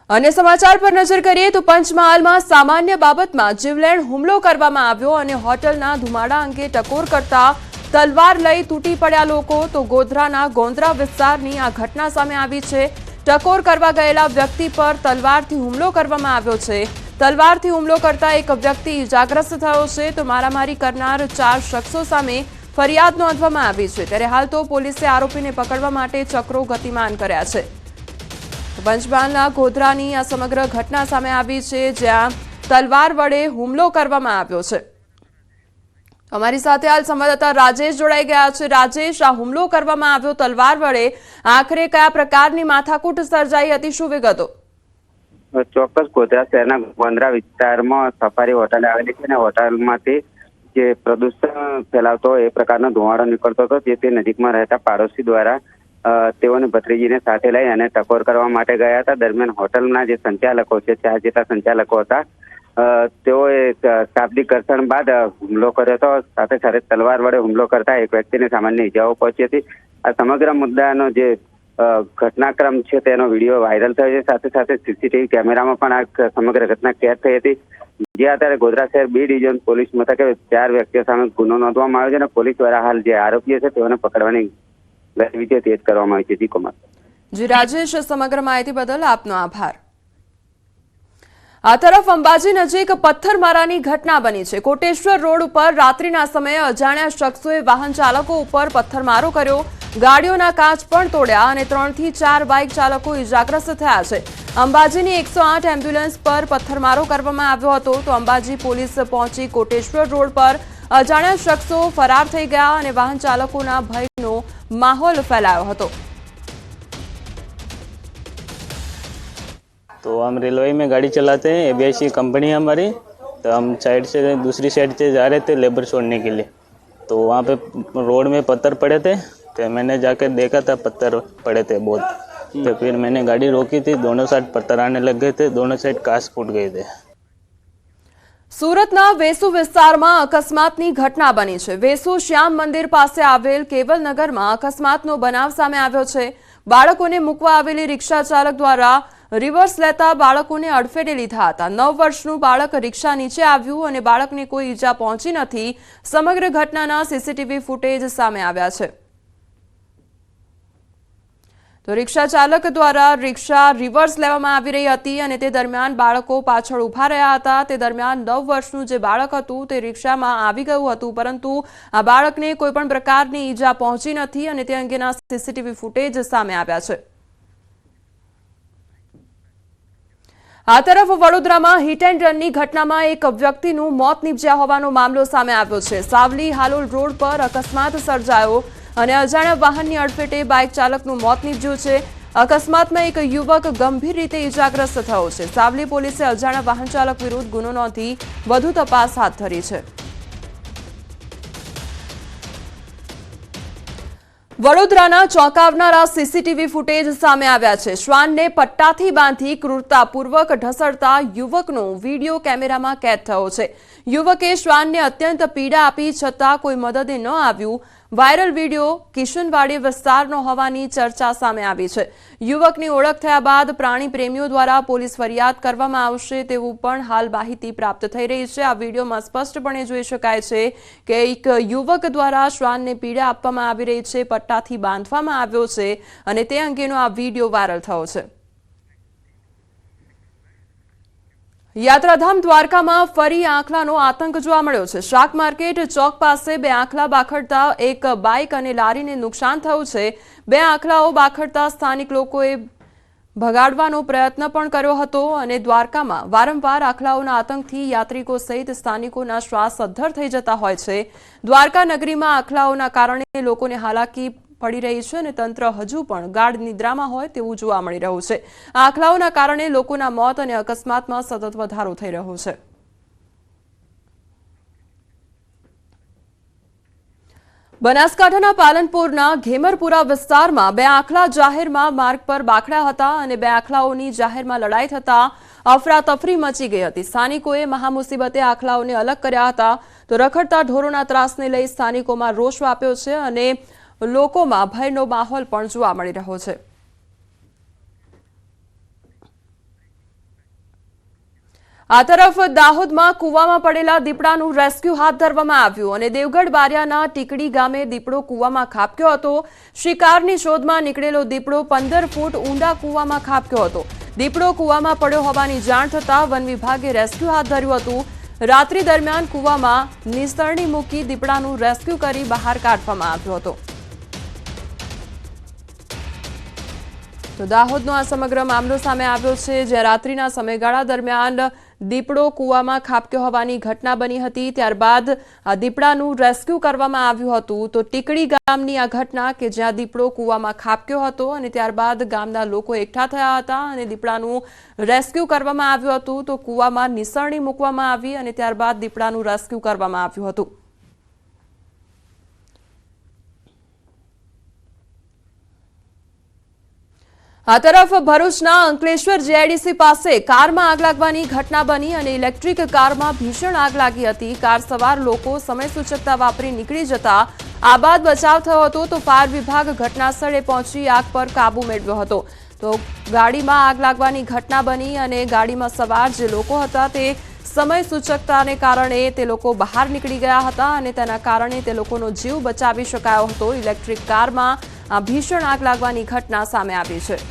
अन्य समाचार पर नजर करिए तो पंचमहालમાં સામાન્ય બાબતમાં જીવલેણ હુમલો કરવામાં આવ્યો અને હોટલના ધુમાડા અંગે ટકોર કરતા તલવાર લઈ તૂટી પડ્યા લોકો। તો ગોધરાના ગોંદરા વિસ્તારની આ ઘટના સામે આવી છે। ટકોર કરવા ગયેલા વ્યક્તિ પર તલવારથી હુમલો કરવામાં આવ્યો છે। તલવારથી હુમલો કરતા એક વ્યક્તિ ઇજાગ્રસ્ત થયો છે તો મારામારી કરનાર 4 શખ્સો સામે ફરિયાદ નોંધવામાં આવી છે। ત્યારે હાલ તો પોલીસે આરોપીને પકડવા માટે ચક્રો ગતિમાન કર્યા છે। પંચમહાલના ગોધરાની આ સમગ્ર ઘટના સામે આવી છે જ્યાં તલવાર વડે હુમલો કરવામાં આવ્યો છે। અમારી સાથે હાલ સંવાદદાતા રાજેશ જોડાઈ ગયા છે। રાજેશ, આ હુમલો કરવામાં આવ્યો તલવાર વડે, આખરે કયા પ્રકારની માથાકૂટ સર્જાઈ હતી, શું વિગતો? ચોક્કસ ગોધરા શહેરના ગોંદરા વિસ્તારમાં સફારી હોટલ આવેલી છે અને હોટલમાંથી જે પ્રદૂષણ ફેલાવતો એ પ્રકારનો ધુમાડો નીકળતો હતો, જેથી નજીકમાં રહેતા પાડોશી દ્વારા તેઓને ભત્રીજીને સાથે લઈ અને ટકોર કરવા માટે ગયા હતા। દરમિયાન હોટલના જે સંચાલકો છે, 4 જેટલા સંચાલકો હતા, તેઓએ શાબ્દિક ઘર્ષણ બાદ હુમલો કર્યો હતો। સાથે સાથે તલવાર વડે હુમલો કરતા એક વ્યક્તિને સામાન્ય ઇજાઓ પહોંચી હતી। આ સમગ્ર મુદ્દાનો જે ઘટનાક્રમ છે તેનો વિડીયો વાયરલ થયો છે। સાથે સાથે સીસીટીવી કેમેરામાં પણ આ સમગ્ર ઘટના કેદ થઈ હતી। જે અત્યારે ગોધરા શહેર B ડિવિઝન પોલીસ મથકે 4 વ્યક્તિઓ સામે ગુનો નોંધવામાં આવ્યો છે અને પોલીસ દ્વારા હાલ જે આરોપીઓ છે તેઓને પકડવાની ગતિવિધિઓ તેજ કરવામાં આવી છે। જી કુમાર। જી રાજેશ, સમગ્ર માહિતી બદલ આપનો આભાર। આ તરફ અંબાજી નજીક પથ્થરમારાની ઘટના બની છે। કોટેશ્વર રોડ ઉપર રાત્રિના સમયે અજાણ્યા શખ્સોએ વાહન ચાલકો ઉપર પથ્થરમારો કર્યો, ગાડીઓના કાચ પણ તોડ્યા અને 3 થી 4 બાઇક ચાલકો ઇજાગ્રસ્ત થયા છે। અંબાજીની 108 એમ્બ્યુલન્સ પર પથ્થરમારો કરવામાં આવ્યો હતો તો અંબાજી પોલીસ પહોંચી કોટેશ્વર રોડ પર અજાણ્યા શખ્સો ફરાર થઈ ગયા અને વાહન ચાલકોના ભયનો माहौल फैलाया હતો। तो हम रेलवे में गाड़ी चलाते हैं, एबीआईसी कंपनी है हमारी। तो हम साइड से दूसरी साइड से जा रहे थे लेबर छोड़ने के लिए, तो वहाँ पे रोड में पत्थर पड़े थे। तो मैंने जाकर देखा था पत्थर पड़े थे बहुत। तो फिर मैंने गाड़ी रोकी थी, दोनों साइड पत्थर आने लग गए थे, दोनों साइड कांच फूट गए थे। સુરતના વેસુ વિસ્તારમાં અકસ્માતની ઘટના બની છે। વેસુ શ્યામ મંદિર પાસે આવેલ કેવલનગરમાં અકસ્માતનો બનાવ સામે આવ્યો છે। બાળકોને મૂકવા આવેલી રિક્ષા ચાલક દ્વારા રિવર્સ લેતા બાળકોને અડફેટે લીધા હતા। 9 વર્ષનું બાળક રિક્ષા નીચે આવ્યું અને બાળકને કોઈ ઈજા પહોંચી નથી। સમગ્ર ઘટનાના સીસીટીવી ફૂટેજ સામે આવ્યા છે। તો રિક્ષા ચાલક દ્વારા રિક્ષા રિવર્સ લેવામાં આવી રહી હતી અને તે દરમિયાન બાળકો પાછળ ઊભા રહ્યા હતા। તે દરમિયાન 9 વર્ષનું જે બાળક હતું તે રિક્ષામાં આવી ગયું હતું, પરંતુ આ બાળકને કોઈપણ પ્રકારની ઈજા પહોંચી નથી અને તે અંગેના સીસીટીવી ફૂટેજ સામે આવ્યા છે। આ તરફ વડોદરામાં હિટ એન્ડ રનની ઘટનામાં એક વ્યક્તિનું મોત નીપજ્યા હોવાનો મામલો સામે આવ્યો છે। સાવલી હાલોલ રોડ પર અકસ્માત સર્જાયો અને અજાણ્યા વાહનની અડફેટે બાઇક ચાલકનું મોત નીપજ્યું છે। અકસ્માતમાં એક યુવક ગંભીર રીતે ઇજાગ્રસ્ત થયો છે। સાવલી પોલીસે અજાણ્યા વાહન ચાલક વિરુદ્ધ ગુનો નોંધી વધુ તપાસ હાથ ધરી છે। વડોદરાના ચોંકાવનારા સીસીટીવી ફૂટેજ સામે આવ્યા છે। શ્વાનને પટ્ટાથી બાંધી ક્રૂરતાપૂર્વક ઢસડતા યુવકનો વીડિયો કેમેરામાં કેદ થયો છે। યુવકે શ્વાનને અત્યંત પીડા આપી છતાં કોઈ મદદે ન આવ્યું। વાયરલ વીડિયો કિશનવાડી વિસ્તારનો હોવાની ચર્ચા સામે આવી છે। યુવકની ઓળખ થયા બાદ પ્રાણી પ્રેમીઓ દ્વારા પોલીસ ફરિયાદ કરવામાં આવશે તેવું પણ હાલ માહિતી પ્રાપ્ત થઈ રહી છે। આ વીડિયોમાં સ્પષ્ટપણે જોઈ શકાય છે કે એક યુવક દ્વારા શ્વાનને પીડા આપવામાં આવી રહી છે, પટ્ટાથી બાંધવામાં આવ્યો છે અને તે અંગેનો આ વીડિયો વાયરલ થયો છે। યાત્રાધામ દ્વારકામાં ફરી આંખલાનો આતંક જોવા મળ્યો છે। શાક માર્કેટ ચોક પાસે 2 આંખલા બાખડતા એક બાઇક અને લારીને નુકસાન થયું છે। 2 આંખલાઓ બાખડતા સ્થાનિક લોકોએ ભગાડવાનો પ્રયત્ન પણ કર્યો હતો અને દ્વારકામાં વારંવાર આંખલાઓના આતંકથી યાત્રિકો સહિત સ્થાનિકોના શ્વાસ અદ્ધર થઈ જતા હોય છે। દ્વારકા નગરીમાં આંખલાઓના કારણે લોકોને હાલાકી પડી રહી છે અને તંત્ર હજુ પણ ગાઢ નિદ્રામાં હોય તેવું જોવા મળી રહ્યું છે। આંખલાઓના કારણે લોકોના મોત અને અકસ્માતમાં સતત વધારો થઈ રહ્યો છે। બનાસકાંઠાના પાલનપુરના ઘેમરપુરા વિસ્તારમાં 2 આંખલા જાહેરમાં માર્ગ પર બાખડ્યા હતા અને 2 આંખલાઓની જાહેરમાં લડાઈ થતા અફરાતફરી મચી ગઈ હતી। સ્થાનિકોએ મહામુસીબતે આંખલાઓને અલગ કર્યા હતા તો રખડતા ઢોરોના ત્રાસને લઈ સ્થાનિકોમાં રોષ વ્યાપ્યો છે અને લોકોમાં ભયનો માહોલ પણ જોવા મળી રહ્યો છે। આ તરફ દાહોદમાં કૂવામાં પડેલા દીપડાનું રેસ્ક્યુ હાથ ધરવામાં આવ્યું અને દેવગઢ બારિયાના ટીકડી ગામે દીપડો કૂવામાં ખાબક્યો હતો. શિકારની શોધમાં નીકળેલો દીપડો 15 ફૂટ ઊંડા કૂવામાં ખાબક્યો હતો. દીપડો કૂવામાં પડ્યો હોવાની જાણ થતાં વન વિભાગે રેસ્ક્યુ હાથ ધર્યું હતું. રાત્રિ દરમિયાન કૂવામાં નિસરણી મૂકી દીપડાનું રેસ્ક્યુ કરી બહાર કાઢવામાં આવ્યો હતો. તો દાહોદનો આ સમગ્ર મામલો સામે આવ્યો છે, જ્યાં રાત્રિના સમયગાળા દરમિયાન દીપડો કૂવામાં ખાબક્યો હોવાની ઘટના બની હતી. ત્યારબાદ આ દીપડાનું રેસ્ક્યુ કરવામાં આવ્યું હતું. તો ટીકડી ગામની આ ઘટના કે જ્યાં દીપડો કૂવામાં ખાબક્યો હતો અને ત્યારબાદ ગામના લોકો એકઠા થયા હતા અને દીપડાનું રેસ્ક્યુ કરવામાં આવ્યું હતું. તો કૂવામાં નિસરણી મૂકવામાં આવી અને ત્યારબાદ દીપડાનું રેસ્ક્યુ કરવામાં આવ્યું હતું. આ તરફ ભરૂચના અંકલેશ્વર જીઆઈડીસી પાસે કારમાં આગ લાગવાની ઘટના બની અને ઇલેક્ટ્રિક કારમાં ભીષણ આગ લાગી હતી. કાર સવાર લોકો સમય સૂચકતા વાપરી નીકળી જતા આ બાદ બચાવ થયો હતો. તો ફાયર વિભાગ ઘટના સ્થળે પહોંચી આગ પર કાબુ મેળવ્યો હતો. તો ગાડીમાં આગ લાગવાની ઘટના બની અને ગાડીમાં સવાર જે લોકો હતા તે સમય સૂચકતાને કારણે તે લોકો બહાર નીકળી ગયા હતા અને તેના કારણે તે લોકોનો જીવ બચાવી શકાયો હતો. ઇલેક્ટ્રિક કારમાં આ ભીષણ આગ લાગવાની ઘટના સામે આવી છે.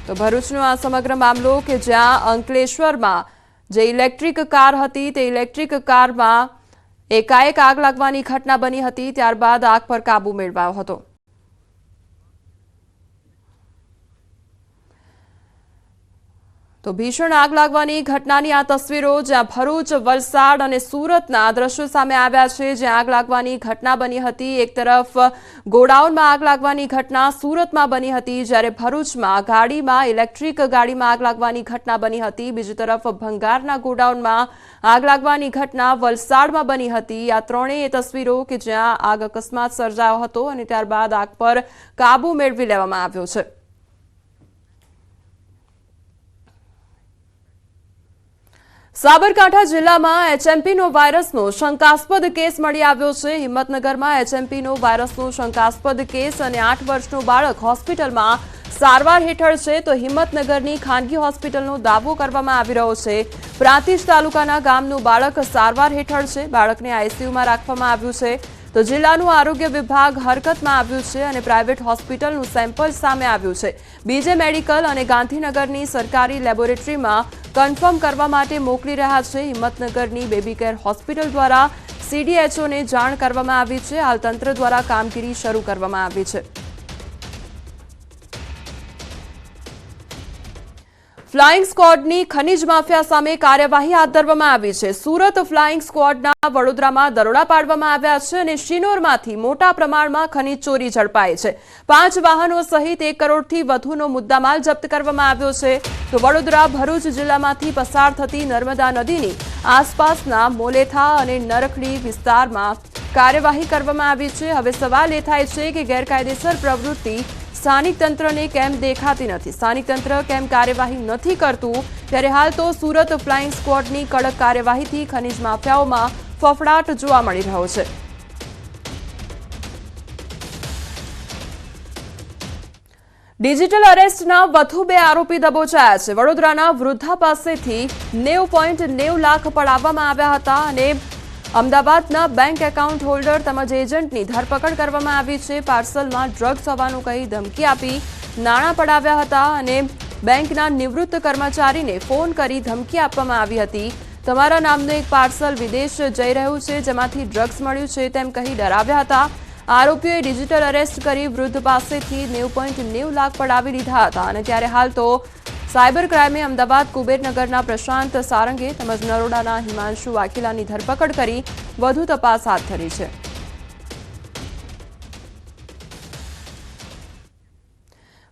તો ભરૂચનો આ સમગ્ર મામલો કે જ્યાં અંકલેશ્વરમાં જે ઇલેક્ટ્રિક કાર હતી તે ઇલેક્ટ્રિક કારમાં એકાએક આગ લાગવાની ઘટના બની હતી. ત્યારબાદ આગ પર કાબુ મેળવાયો હતો. તો ભીષણ આગ લાગવાની ઘટનાની આ તસવીરો જ્યાં ભરૂચ, વલસાડ અને સુરતના દ્રશ્યો સામે આવ્યા છે, જ્યાં આગ લાગવાની ઘટના બની હતી. એક તરફ ગોડાઉનમાં આગ લાગવાની ઘટના સુરતમાં બની હતી, જ્યારે ભરૂચમાં ગાડીમાં ઇલેક્ટ્રિક ગાડીમાં આગ લાગવાની ઘટના બની હતી. બીજી તરફ ભંગારના ગોડાઉનમાં આગ લાગવાની ઘટના વલસાડમાં બની હતી. આ ત્રણેય તસવીરો કે જ્યાં આગ અકસ્માત સર્જાયો હતો અને ત્યારબાદ આગ પર કાબુ મેળવી લેવામાં આવ્યો છે. સાબરકાંઠા જિલ્લામાં એચએમપીનો વાયરસનો શંકાસ્પદ કેસ મળી આવ્યો છે. હિંમતનગરમાં એચએમપીનો વાયરસનો શંકાસ્પદ કેસ અને 8 વર્ષનું બાળક હોસ્પિટલમાં સારવાર હેઠળ છે. તો હિંમતનગરની ખાનગી હોસ્પિટલનો દાવો કરવામાં આવી રહ્યો છે. પ્રાંતિજ તાલુકાના ગામનું બાળક સારવાર હેઠળ છે. બાળકને આઈસીયુમાં રાખવામાં આવ્યું છે. તો જિલ્લાનું આરોગ્ય વિભાગ હરકતમાં આવ્યું છે અને પ્રાઇવેટ હોસ્પિટલનું સેમ્પલ સામે આવ્યું છે. બીજે મેડિકલ અને ગાંધીનગરની સરકારી લેબોરેટરીમાં કન્ફર્મ કરવા માટે મોકલી રહ્યા છે. હિંમતનગરની બેબી કેર હોસ્પિટલ દ્વારા સીડીએચઓને જાણ કરવામાં આવી છે. હાલ તંત્ર દ્વારા કામગીરી શરૂ કરવામાં આવી છે. ફ્લાઇંગ સ્ક્વોડની ખનીજ માફિયા સામે કાર્યવાહી હાથ ધરવામાં આવી છે. સુરત ફ્લાઇંગ સ્ક્વોડના વડોદરામાં દરોડા પાડવામાં આવ્યા છે અને શિનોરમાંથી મોટા પ્રમાણમાં ખનીજ ચોરી ઝડપાઈ છે. 5 વાહનો સહિત 1 કરોડથી વધુનો મુદ્દામાલ જપ્ત કરવામાં આવ્યો છે. તો વડોદરા ભરૂચ જિલ્લામાંથી પસાર થતી નર્મદા નદીની આસપાસના મોલેથા અને નરખડી વિસ્તારમાં કાર્યવાહી કરવામાં આવી છે. હવે સવાલ એ થાય છે કે ગેરકાયદેસર પ્રવૃત્તિ સ્થાનિક તંત્રને કેમ દેખાતી નથી, સ્થાનિક તંત્ર કેમ કાર્યવાહી નથી કરતું. ત્યારે હાલ તો સુરત ફ્લાઇંગ સ્ક્વોડની કડક કાર્યવાહીથી ખનીજ માફિયાઓમાં ફફડાટ જોવા મળી રહ્યો છે. ડિજિટલ અરેસ્ટના વધુ 2 આરોપી દબોચાયા છે. વડોદરાના વૃદ્ધા પાસેથી 90.90 લાખ પડાવવામાં આવ્યા હતા અને અમદાવાદના બેંક એકાઉન્ટ હોલ્ડર તેમજ એજન્ટની ધરપકડ કરવામાં આવી છે. પાર્સલમાં ડ્રગ્સ હોવાનું કહી ધમકી આપી નાણાં પડાવ્યા હતા અને બેંકના નિવૃત્ત કર્મચારીને ફોન કરી ધમકી આપવામાં આવી હતી. તમારા નામનું એક પાર્સલ વિદેશ જઈ રહ્યું છે, જેમાંથી ડ્રગ્સ મળ્યું છે તેમ કહી ડરાવ્યા હતા. આરોપીઓએ ડિજિટલ અરેસ્ટ કરી વૃદ્ધ પાસેથી 90.90 લાખ પડાવી લીધા હતા અને ત્યારે હાલ તો સાયબર ક્રાઇમે અમદાવાદ કુબેરનગરના પ્રશાંત સારંગે તેમજ નરોડાના હિમાંશુ વાઘેલાની ધરપકડ કરી વધુ તપાસ હાથ ધરી છે.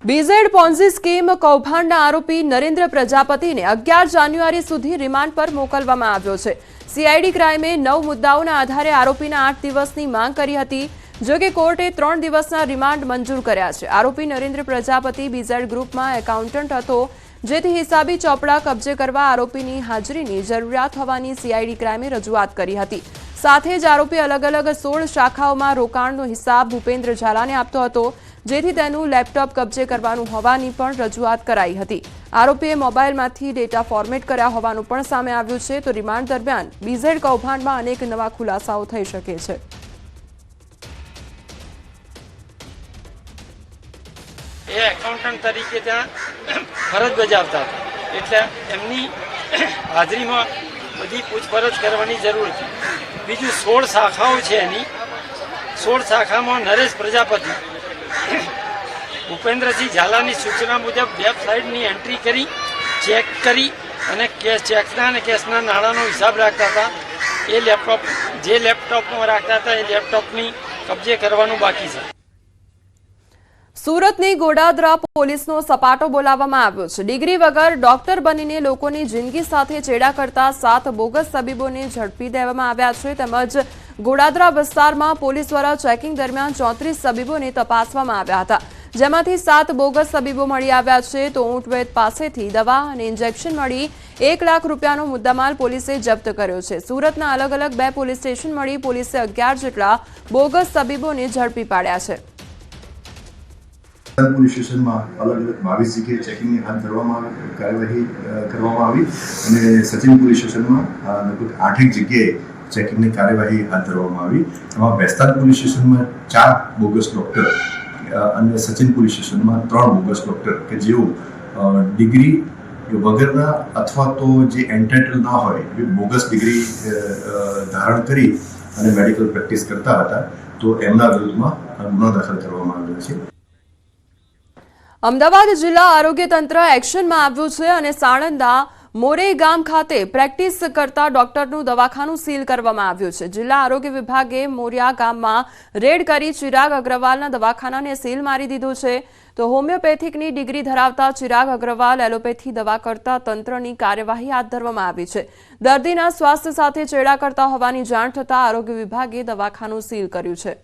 બીઝેડ પોન્ઝી સ્કીમ કૌભાંડના આરોપી નરેન્દ્ર પ્રજાપતિને 11 જાન્યુઆરી સુધી રિમાન્ડ પર મોકલવામાં આવ્યો છે. સીઆઈડી ક્રાઇમે 9 મુદ્દાઓના આધારે આરોપીના 8 દિવસની માંગ કરી હતી. જો કે કોર્ટે 3 દિવસના રિમાન્ડ મંજૂર કર્યા છે. આરોપી નરેન્દ્ર પ્રજાપતિ બીઝેડ ગ્રુપમાં એકાઉન્ટન્ટ હતો, જેથી હિસાબી ચોપડા કબજે કરવા આરોપીની હાજરીની જરૂરિયાત હોવાની સીઆઈડી ક્રાઇમે રજૂઆત કરી હતી. સાથે જ આરોપી અલગ અલગ 16 શાખાઓમાં રોકાણનો હિસાબ ભૂપેન્દ્ર ઝાલાને આપતો હતો, જેથી તેનું લેપટોપ કબજે કરવાનું હોવાની પણ રજૂઆત કરાઈ હતી. આરોપીએ મોબાઈલમાંથી ડેટા ફોર્મેટ કર્યા હોવાનું પણ સામે આવ્યું છે. તો રિમાન્ડ દરમિયાન બીઝેડ કૌભાંડમાં અનેક નવા ખુલાસાઓ થઈ શકે છે. એ એકાઉન્ટન્ટ તરીકે ત્યાં ફરજ બજાવતા હતા, એટલે એમની હાજરીમાં બધી પૂછપરછ કરવાની જરૂર છે. બીજું 16 શાખાઓ છે એની. 16 શાખામાં નરેશ પ્રજાપતિ ભૂપેન્દ્રસિંહ ઝાલાની સૂચના મુજબ વેબસાઇટની એન્ટ્રી કરી, ચેક કરી અને ચેકના અને કેશના નાણાંનો હિસાબ રાખતા હતા. એ જે લેપટોપમાં રાખતા હતા એ લેપટોપની કબજે કરવાનું બાકી છે. સુરતની ગોડાદરા પોલીસનો સપાટો બોલાવવામાં આવ્યો છે. ડિગ્રી વગર ડોક્ટર બનીને લોકોની જિંદગી સાથે ચેડા કરતા 7 બોગસ તબીબોને ઝડપી દેવામાં આવ્યા છે. તેમજ ગોડાદરા વિસ્તારમાં પોલીસ દ્વારા ચેકિંગ દરમિયાન 34 તબીબોને તપાસવામાં આવ્યા હતા, જેમાંથી 7 બોગસ તબીબો મળી આવ્યા છે. તો ઊંટ વૈદ પાસેથી દવા અને ઇન્જેક્શન મળી 1 લાખ રૂપિયાનો મુદ્દામાલ પોલીસે જપ્ત કર્યો છે. સુરતના અલગ અલગ 2 પોલીસ સ્ટેશન મળી પોલીસે 11 જેટલા બોગસ તબીબોને ઝડપી પાડ્યા છે. પોલીસ સ્ટેશનમાં અલગ અલગ 22 જગ્યાએ ચેકિંગની હાથ ધરવામાં આવી, કાર્યવાહી કરવામાં આવી અને સચિન પોલીસ સ્ટેશનમાં લગભગ 8 જગ્યાએ ચેકિંગની કાર્યવાહી હાથ ધરવામાં આવી. એમાં બેસ્તાન પોલીસ સ્ટેશનમાં 4 બોગસ ડૉક્ટર અને સચિન પોલીસ સ્ટેશનમાં 3 બોગસ ડૉક્ટર કે જેઓ ડિગ્રી વગરના અથવા તો જે એન્ટાઇટલ ના હોય એ બોગસ ડિગ્રી ધારણ કરી અને મેડિકલ પ્રેક્ટિસ કરતા હતા. તો એમના વિરુદ્ધમાં ગુનો દાખલ કરવામાં આવ્યો છે. અમદાવાદ જિલ્લા આરોગ્ય તંત્ર એક્શનમાં આવ્યું છે અને સાણંદના મોરે ગામ ખાતે પ્રેક્ટિસ કરતા ડોક્ટરનું દવાખાનું સીલ કરવામાં આવ્યું છે. જિલ્લા આરોગ્ય વિભાગે મોરિયા ગામમાં રેડ કરી ચિરાગ અગ્રવાલના દવાખાનાને સીલ મારી દીધું છે. તો હોમિયોપેથિકની ડિગ્રી ધરાવતા ચિરાગ અગ્રવાલ એલોપેથી દવા કરતા તંત્રની કાર્યવાહી હાથ ધરવામાં આવી છે. દર્દીના સ્વાસ્થ્ય સાથે ચેડા કરતા હોવાની જાણ થતાં આરોગ્ય વિભાગે દવાખાનું સીલ કર્યું છે.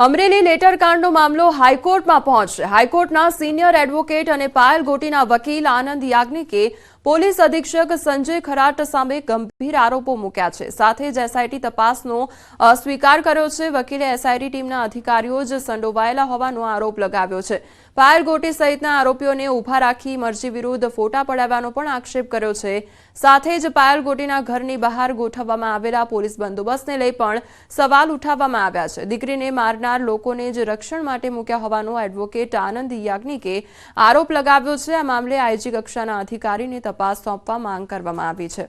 અમરેલી લેટરકાંડનો મામલો હાઈકોર્ટમાં પહોંચશે. હાઈકોર્ટના સિનિયર એડવોકેટ અને પાયલ ગોટીના વકીલ આનંદ યાજ્ઞિકે પોલીસ અધિક્ષક સંજય ખરાટ સામે ગંભીર આરોપો મૂક્યા છે. સાથે જ એસઆઈટી તપાસનો અસ્વીકાર કર્યો છે. વકીલે એસઆઈટી ટીમના અધિકારીઓ જ સંડોવાયેલા હોવાનો આરોપ લગાવ્યો છે. પાયલ ગોટી સહિતના આરોપીઓને ઊભા રાખી મરજી વિરુદ્ધ ફોટા પડાવવાનો પણ આક્ષેપ કર્યો છે. સાથે જ પાયલ ગોટીના ઘરની બહાર ગોઠવવામાં આવેલા પોલીસ બંદોબસ્તને લઈ પણ સવાલ ઉઠાવવામાં આવ્યા છે. દીકરીને મારનાર લોકોને જ રક્ષણ માટે મૂક્યા હોવાનો એડવોકેટ આનંદ યાજ્ઞિકે આરોપ લગાવ્યો છે. આ મામલે આઈજી કક્ષાના અધિકારીને તપાસ સોંપવા માંગ કરવામાં આવી છે.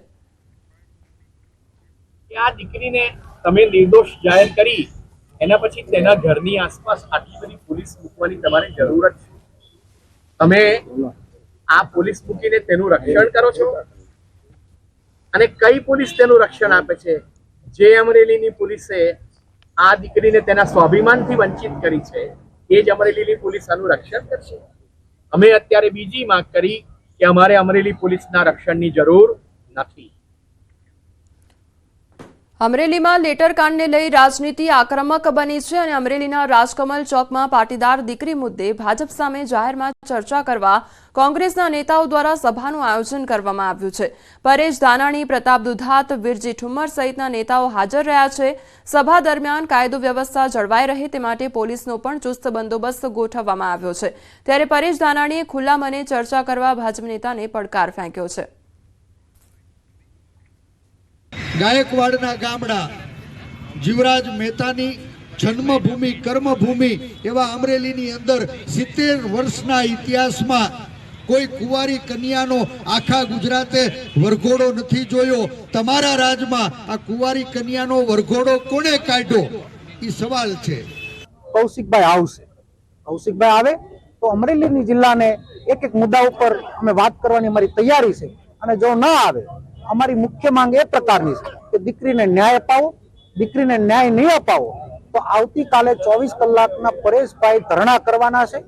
આ દીકરીને તમે નિર્દોષ જાહેર કરી એના પછી તેના ઘરની આસપાસ આટલી બધી પોલીસ મૂકવાની તમારે જરૂરત છે? તમે આ પોલીસ મૂકીને તેનું રક્ષણ કરો છો? અને કઈ પોલીસ તેનું રક્ષણ આપે છે? જે અમરેલીની પોલીસે આ દીકરીને તેના સ્વાભિમાનથી વંચિત કરી છે એ જ અમરેલીની પોલીસ આનું રક્ષણ કરશે? અમે અત્યારે બીજી માંગ કરી કે અમારે અમરેલી પોલીસના રક્ષણની જરૂર નથી. અમરેલીમાં લેટરકાંડને લઈ રાજનીતિ આક્રમક બની છે અને અમરેલીના રાજકમલ ચોકમાં પાટીદાર દીકરી મુદ્દે ભાજપ સામે જાહેરમાં ચર્ચા કરવા કોંગ્રેસના નેતાઓ દ્વારા સભાનું આયોજન કરવામાં આવ્યું છે. પરેશ ધાનાણી, પ્રતાપ દુધાત, વિરજી ઠુમ્મર સહિતના નેતાઓ હાજર રહ્યા છે. સભા દરમિયાન કાયદો વ્યવસ્થા જળવાઈ રહે તે માટે પોલીસનો પણ ચુસ્ત બંદોબસ્ત ગોઠવવામાં આવ્યો છે. ત્યારે પરેશ ધાનાણીએ ખુલ્લા મને ચર્ચા કરવા ભાજપ નેતાને પડકાર ફેંક્યો છે. ગાયકવાડના ગામડા, જીવરાજ મહેતાની જન્મભૂમિ કર્મભૂમિ એવા અમરેલીની અંદર 70 વર્ષના ઇતિહાસમાં કોઈ કુંવારી કન્યાનો આખા ગુજરાતે વરઘોડો નથી જોયો. તમારા રાજમાં આ કુંવારી કન્યાનો વરઘોડો કોણે કાઢ્યો? એ સવાલ છે. કૌશિકભાઈ આવશે, કૌશિકભાઈ આવે તો અમરેલી જિલ્લાને એક એક મુદ્દા ઉપર અમે વાત કરવાની અમારી તૈયારી છે. અને જો ન આવે, અમારી મુખ્ય માંગ એ પ્રકારની છે કે દીકરીને ન્યાય અપાવો. દીકરીને ન્યાય નહીં અપાવો તો આવતીકાલે 24 કલાકના પરેશભાઈ ધરણા કરવાના છે.